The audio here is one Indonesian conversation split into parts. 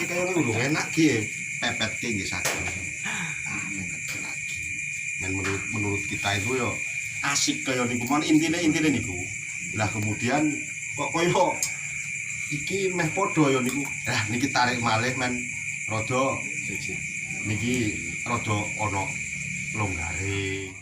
Ki kaya urung enak ki pepet ki nggih saged. Men menurut kita itu yo asik kaya niku mon intine niku. Lah kemudian kok kaya iki meh padha ya niku. Niki tarik malih men rada niki rada ana longgare.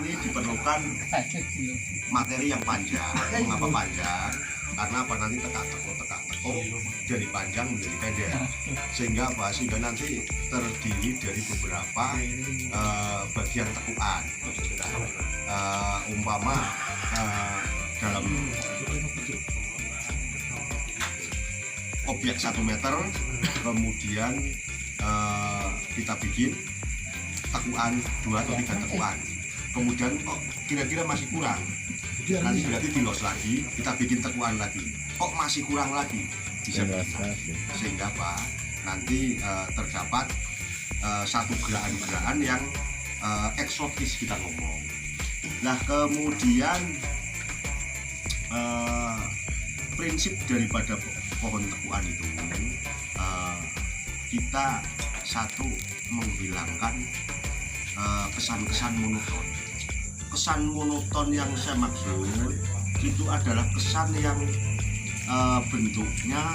Ini diperlukan materi yang panjang. Mengapa panjang? Karena apa, nanti teka-teko dari panjang menjadi pendek, sehingga apa, sehingga nanti terdiri dari beberapa bagian tekuan. Umpama dalam objek 1 meter, kemudian kita bikin tekuan 2 atau 3 tekuan. Kemudian kok kira-kira masih kurang, nanti berarti dilos lagi, kita bikin tekuan lagi, kok masih kurang lagi, bisa sehingga apa, nanti terdapat satu gerakan-gerakan yang eksotis kita ngomong. Nah kemudian prinsip daripada pohon tekuan itu kita satu menghilangkan kesan-kesan monoton. Kesan monoton yang saya maksud itu adalah kesan yang bentuknya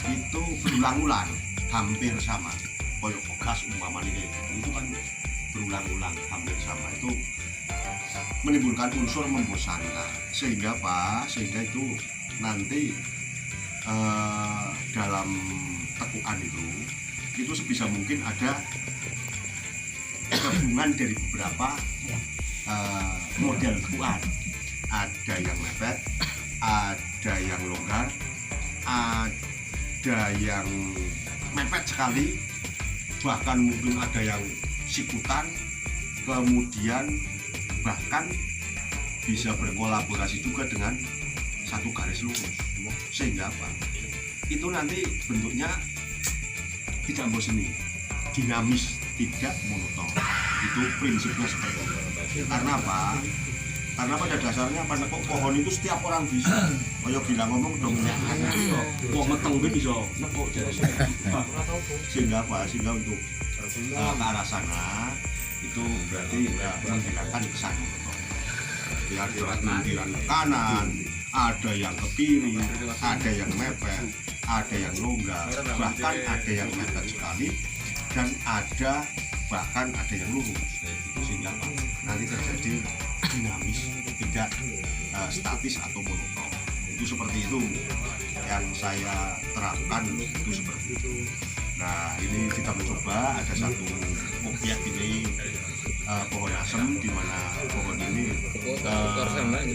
itu berulang-ulang, hampir sama. Koyok bekas umpama ini itu kan berulang-ulang, hampir sama. Itu menimbulkan unsur membosankan. Sehingga apa? Sehingga itu nanti dalam tekuan itu sebisa mungkin ada gabungan dari beberapa model tekuan. Ada yang mepet, ada yang longgar, ada yang mepet sekali, bahkan mungkin ada yang sikutan, kemudian bahkan bisa berkolaborasi juga dengan satu garis lurus. Sehingga apa? Itu nanti bentuknya tidak bosan, dinamis, tidak monoton. Itu prinsipnya seperti itu. Karena apa? Karena pada dasarnya pada pohon itu setiap orang bisa. Kayak bilang ngomong dong, kok meteng bisa nepuk jadi. Sehingga apa? Sehingga untuk ke arah sana itu berarti menghilangkan kesan monoton. Ada mentiran ke kanan, ada yang ke kiri, ada yang mepet, ada yang longgar, bahkan ada yang mepet sekali, dan ada bahkan ada yang lurus. Sehingga nanti terjadi dinamis, tidak statis atau monoton. Itu seperti itu yang saya terapkan, itu seperti itu. Nah ini kita mencoba ada satu objek ini, pohon asem, di mana pohon ini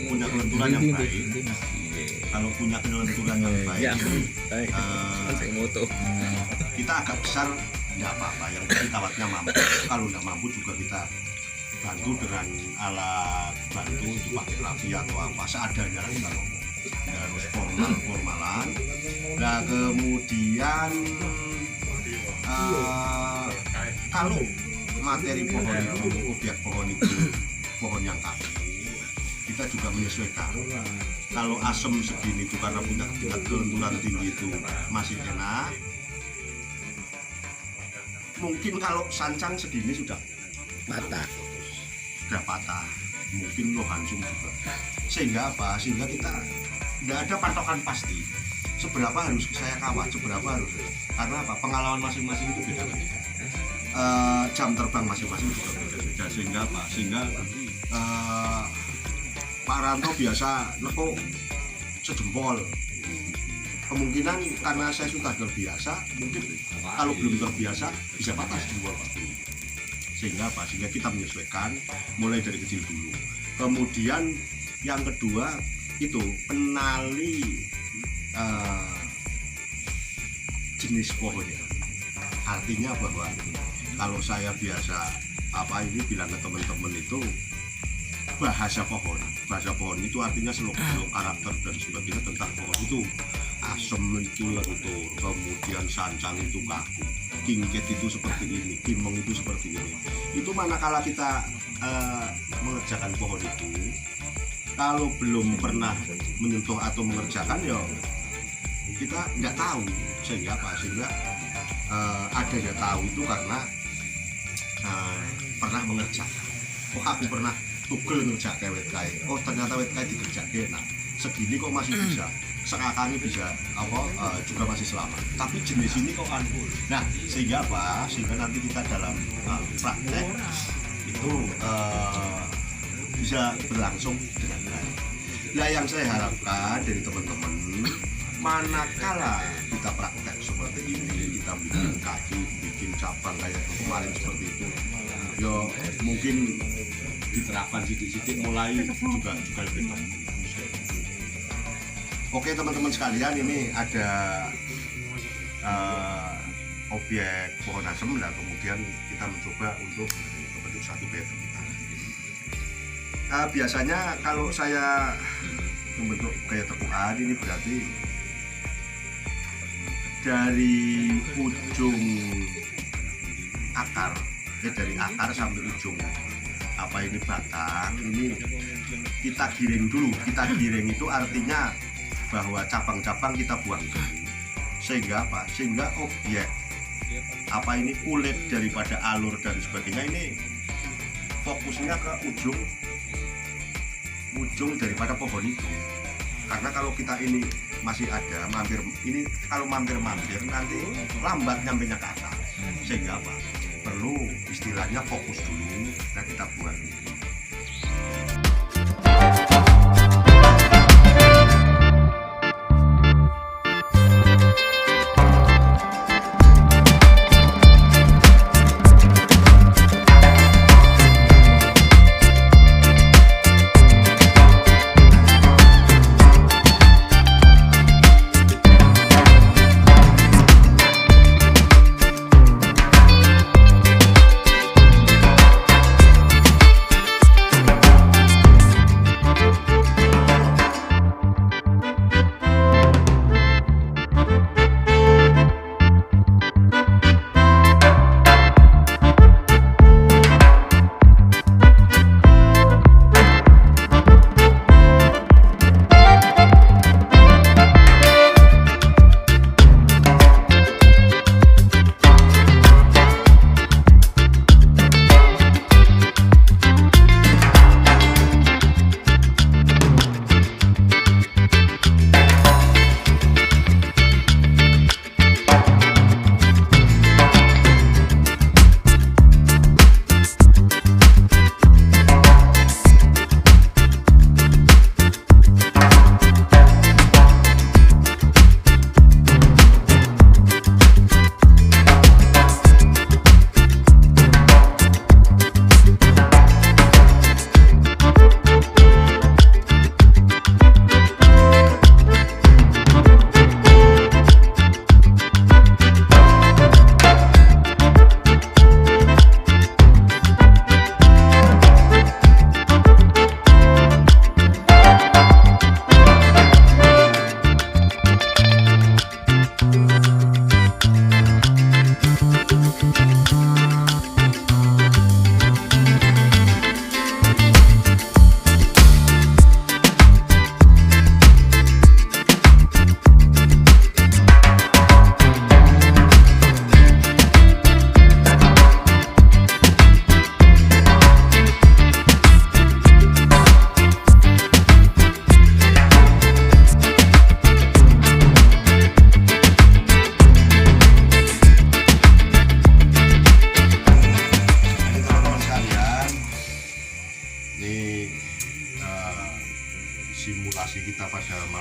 punya kelenturan yang baik. Kalau punya kelenturan yang baik ini kita agak besar tidak apa-apa, yang penting kawatnya mampu. Kalau tidak mampu juga kita bantu dengan alat bantu, itu pakai rafia atau apa seadanya, kita ngomong. Nggak harus formalan. Nah kemudian kalau materi pohon itu, objek pohon itu pohon yang kaku, kita juga menyesuaikan. Kalau asam segini itu karena punya tingkat kelenturan tinggi itu masih enak. Mungkin kalau sancang segini sudah patah, mungkin lo hancur juga. Sehingga apa? Sehingga kita tidak ada patokan pasti seberapa harus saya kawat, seberapa harus, karena apa? Pengalaman masing-masing itu beda-beda. Jam terbang masing-masing juga beda-beda. Sehingga apa? Sehingga Pak Ranto biasa nekuk sejempol. Kemungkinan karena saya sudah terbiasa, mungkin kalau belum terbiasa bisa patah jempol Pak. Sehingga apa? Sehingga kita menyesuaikan mulai dari kecil dulu. Kemudian yang kedua itu kenali jenis pohonnya. Artinya bahwa kalau saya biasa bilang ke teman-teman itu bahasa pohon itu artinya seluk-beluk karakter dan sebagainya tentang pohon itu. Asem itu lentur, kemudian sancang itu kaku, kingkit itu seperti ini, kimeng itu seperti ini. Itu manakala kita mengerjakan pohon itu, kalau belum pernah menyentuh atau mengerjakan ya kita nggak tahu. Sehingga apa? Sehingga adanya tahu itu karena pernah mengerjakan. Oh aku pernah tugel ngerjakan wet kai. Oh ternyata wet kai dikerjakan. Nah segini kok masih bisa, sekakangnya bisa juga masih selamat. Tapi jenis ini kok anul. Nah sehingga apa? Sehingga nanti kita dalam praktek itu bisa berlangsung dengan baik. Nah yang saya harapkan dari teman-teman, manakala kita praktek seperti ini, kita bikin kaki, bikin cabang kayak kemarin seperti itu, ya mungkin diterapkan sidik-sidik mulai juga lebih baik. Oke teman-teman sekalian, ini ada objek pohon asem. Nah kemudian kita mencoba untuk membentuk satu pattern. Biasanya kalau saya membentuk gaya tekukan ini berarti dari ujung akar, dari akar sampai ujung batang ini kita giring dulu. Kita giring itu artinya bahwa cabang-cabang kita buang dulu. Sehingga apa? Sehingga objek kulit daripada alur dan sebagainya ini fokusnya ke ujung daripada pohon itu. Karena kalau kita ini masih ada mampir, ini kalau mampir-mampir nanti lambat nyampenya ke atas. Sehingga apa? Perlu istilahnya fokus dulu dan kita buat.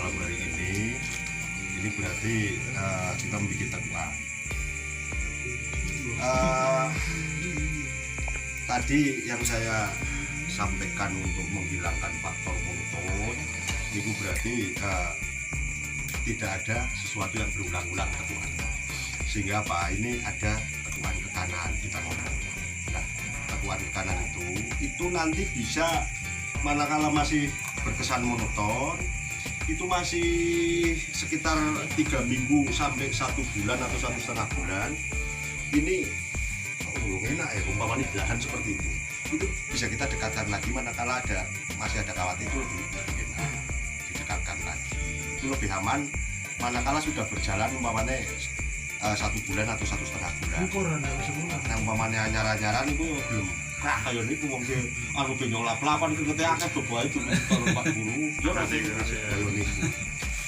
malam hari ini berarti kita membuat tekuan. Tadi yang saya sampaikan untuk menghilangkan faktor monoton itu berarti tidak ada sesuatu yang berulang-ulang tekuan, sehingga apa, ini ada tekuan ke kanan kita ngomong. Nah, tekuan ke kanan itu nanti bisa manakala masih berkesan monoton, itu masih sekitar 3 minggu sampai 1 bulan atau 1,5 bulan. Ini enak ya, umpamanya belahan seperti itu bisa kita dekatkan lagi manakala masih ada kawat, itu lebih enak didekatkan lagi, itu lebih aman manakala sudah berjalan umpamanya 1 bulan atau 1,5 bulan. Yang umpamanya anyar-anyaran itu belum kayak niku wong sing anu ben lap-lapan iki ngete akeh bebae itu tahun 40 yo nanti kayak niku.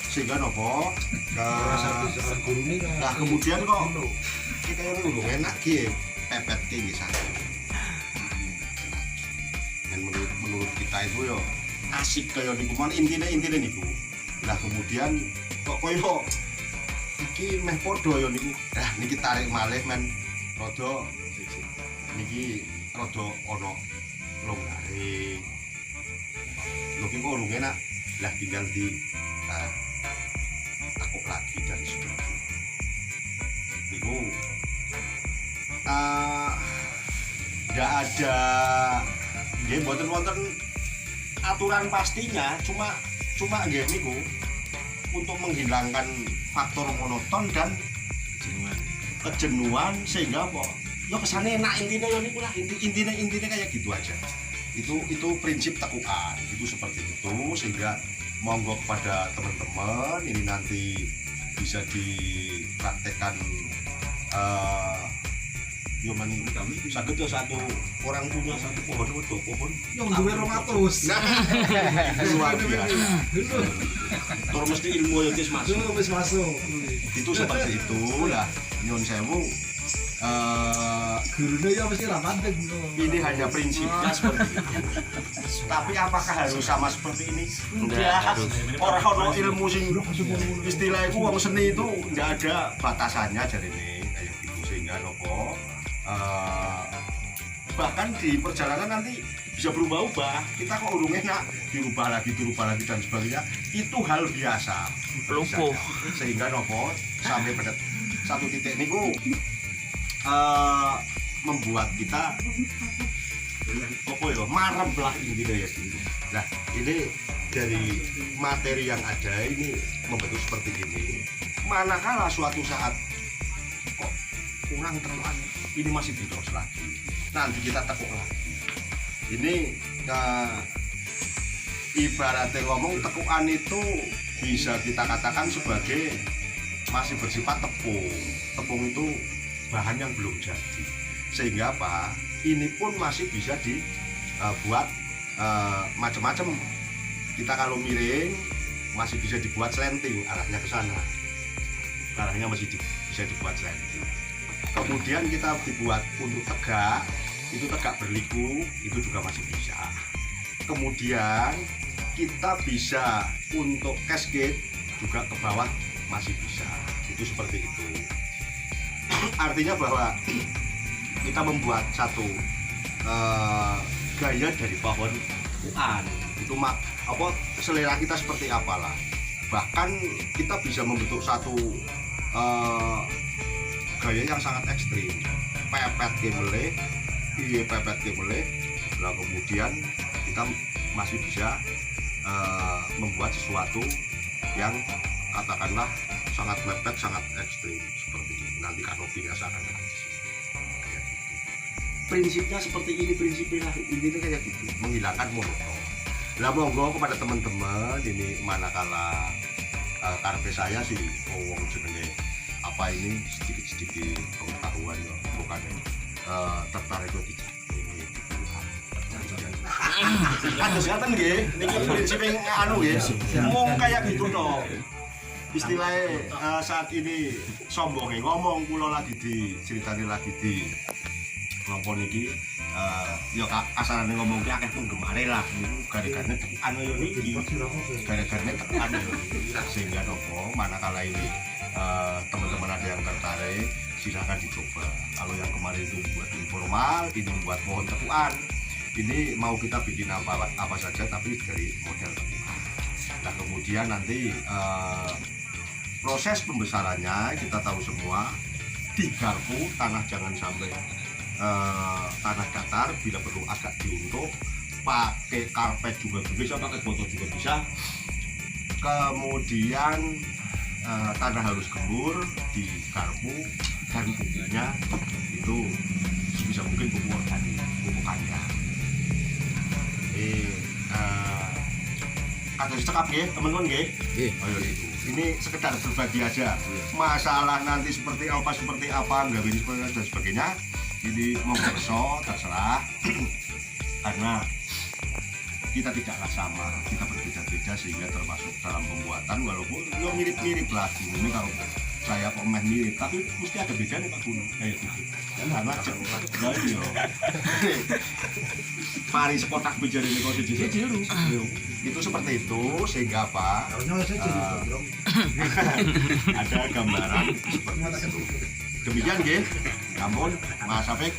Sehingga nopo nah kemudian kok kita yang udah enak ki pepet ki nggih sakit. Dan menurut kita itu yo asik kayak niku mon intine niku. Nah kemudian kok koyo iki meh padha yo niku. Nah niki tarik malih men rada niki rada ana longgare. Lho ki kok urung enak. Lah tinggal di tekuk lagi dari situ. Niku nggak ada nggih mboten aturan pastinya, cuma nggih niku untuk menghilangkan faktor monoton dan kejenuhan sehingga apa yo kesane enak intinya yo niku lah intinya kayak gitu aja. Itu prinsip tekukan itu seperti itu, sehingga monggo kepada teman-teman ini nanti bisa dipraktekkan yo mani saged yo satu orang punya satu pohon atau pohon yang duwe 200. Nah, luar biasa. Terus mesti ilmu yo wis masuk. Itu seperti itu lah nyun sewu. Gurune ya mesti ra mandeg. Ini hanya prinsipnya seperti itu. Tapi apakah harus sama seperti ini? Enggak. Orang ono ilmu sing istilah itu wong seni itu enggak ada batasannya jarine kayak gitu, sehingga nopo bahkan di perjalanan nanti bisa berubah-ubah. Kita kok urung enak dirubah lagi dan sebagainya. Itu hal biasa. Lumpuh. Sehingga nopo sampai pada satu titik niku membuat kita marem lah intinya ya gitu. Nah ini dari materi yang ada ini membentuk seperti ini. Manakala suatu saat kok kurang teruan, ini masih diterus lagi. Nanti kita tekuk lagi. Ini ibaratnya ngomong tekukan itu bisa kita katakan sebagai masih bersifat tepung. Tepung itu bahan yang belum jadi, sehingga apa ini pun masih bisa dibuat macam-macam. Kita kalau miring masih bisa dibuat slanting, arahnya ke sana, arahnya masih bisa dibuat slanting. Kemudian kita dibuat untuk tegak, itu tegak berliku, itu juga masih bisa. Kemudian kita bisa untuk cascade juga ke bawah masih bisa, itu seperti itu. Artinya bahwa kita membuat satu gaya dari pohon tekukan itu apa selera kita seperti apalah. Bahkan kita bisa membentuk satu gaya yang sangat ekstrim, pepet kemele, pepet kemele. Nah kemudian kita masih bisa membuat sesuatu yang katakanlah sangat mepet, sangat ekstrim seperti itu. Nanti kanopinya akan kayak gitu. Prinsipnya seperti ini, prinsipnya intinya kayak gitu, menghilangkan monoton. Lah monggo kepada teman-teman ini manakala karpe saya sih ngomong jenenge apa ini sedikit pengetahuan ya, bukan tertarik di ada kesehatan nggih, niki prinsip yang anu nggih, ngomong kayak gitu toh. Istilahnya saat ini sombongnya ngomong kula lagi diceritani lagi di ngopo niki ya kasarane ngomong ki akeh penggemare lah niku gara-garane tekan yo niki. Gara-garane tekan yo sehingga nopo manakala ini teman-teman ada yang tertarik silakan dicoba. Kalau yang kemarin itu buat informal, ini buat pohon tepuan. Ini mau kita bikin apa saja tapi dari model tepuan. Nah kemudian nanti proses pembesarannya kita tahu semua digarpu, tanah jangan sampai tanah datar, bila perlu agak diuntuk, pakai karpet juga bisa, pakai botol juga bisa. Kemudian tanah harus gembur, digarpu dan pupuknya itu sebisa mungkin pupuk organik, pupuk kandang. Kados cekap nggih, teman-teman nggih. Ayo itu. Ini sekedar berbagi aja. Masalah nanti seperti apa, nggak ini dan sebagainya. Ini mau terserah. Karena kita tidaklah sama, kita berbeda-beda sehingga termasuk dalam pembuatan walaupun ya mirip-mirip lah ini kalau saya pemain mirip tapi mesti ada bedanya Pak Gunung kayak gitu karena jadi pari sekotak bicara ini kok jeru itu seperti itu sehingga apa ada gambaran seperti itu. Demikian nggih, namun Mas Afik